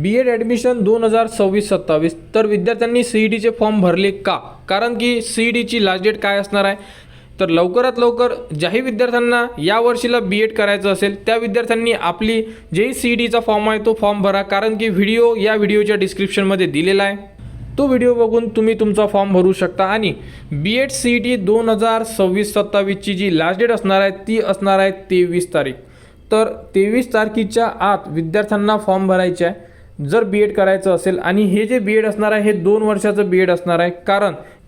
B Ed admission 2026-27 तर विद्यार्थ्यांनी CETचे form भरले का? कारण की CETची लास्ट डेट काय असणार आहे? तर लवकरात लवकर ज्याही विद्यार्थ्यांना या वर्षीला बी.एड करायचं असेल त्या विद्यार्थ्यांनी आपली जे CETचा फॉर्म आहे तो फॉर्म भरा, कारण की या व्हिडिओच्या डिस्क्रिप्शनमध्ये दिलेला आहे. तो व्हिडिओ बघून तुम्ही तुमचा फॉर्म भरू शकता. आणि बी.एड CET 2026-27ची जी लास्ट डेट असणार आहे ती असणार आहे 23 तारीख. तर 23 तारखेच्या आत विद्यार्थ्यांना फॉर्म भरायचे आहे जर बी.एड करायचं असेल. आणि हे जे बी.एड असणार आहे हे 2 वर्षाचं बी.एड असणार आहे.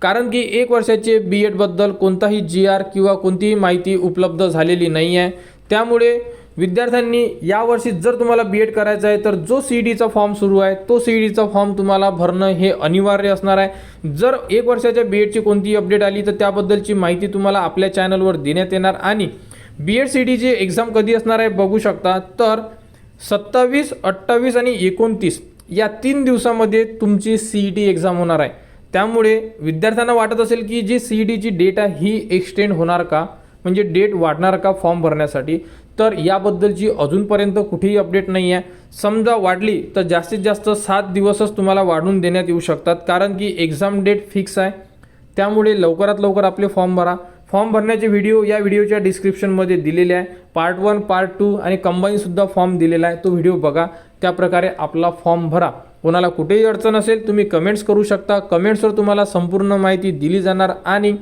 कारण की 1 वर्षाचे बी.एडबद्दल कोणताही GR किंवा कोणतीही माहिती उपलब्ध झालेली नाही आहे. त्यामुळे विद्यार्थ्यांनी यावर्षी जर तुम्हाला बी.एड करायचं आहे तर जो CETचा फॉर्म सुरू आहे तो CETचा फॉर्म तुम्हाला भरणं हे अनिवार्य असणार आहे. जर 1 वर्षाच्या बी.एडची कोणतीही अपडेट आली तर त्याबद्दलची माहिती तुम्हाला आपल्या चॅनलवर देण्यात येणार. आणि बी.एड CETची एक्झाम कधी असणार आहे बघू शकता. तर 27, 28 आणि 29 या 3 दिवसामध्ये तुमची CET एक्झाम होणार आहे. त्यामुळे विद्यार्थ्यांना वाटत असेल की जी CETची डेट आहे ही एक्सटेंड होणार का, म्हणजे डेट वाढणार का फॉर्म भरण्यासाठी, तर याबद्दलची अजूनपर्यंत कुठेही अपडेट नाही आहे. समजा वाढली तर जास्तीत जास्त 7 दिवसच तुम्हाला वाढवून देण्यात येऊ शकतात, कारण की एक्झाम डेट फिक्स आहे. त्यामुळे लवकरात लवकर आपले फॉर्म भरा. फॉर्म भरण्याचे व्हिडिओ या व्हिडिओच्या डिस्क्रिप्शनमध्ये दिलेले आहे. पार्ट 1, पार्ट 2 आणि कंबाईनसुद्धा फॉर्म दिलेला आहे. तो व्हिडिओ बघा. त्याप्रकारे आपला फॉर्म भरा. कोणाला कुठेही अडचण असेल तुम्ही कमेंट्स करू शकता. कमेंट्सवर तुम्हाला संपूर्ण माहिती दिली जाणार. आणि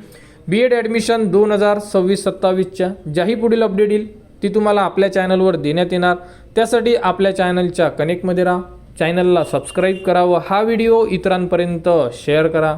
बी.एड ॲडमिशन 2026-27च्या ज्याही पुढील अपडेट येईल ती तुम्हाला आपल्या चॅनलवर देण्यात येणार. त्यासाठी आपल्या चॅनलच्या कनेक्टमध्ये राहा, चॅनलला सबस्क्राईब करा व हा व्हिडिओ इतरांपर्यंत शेअर करा.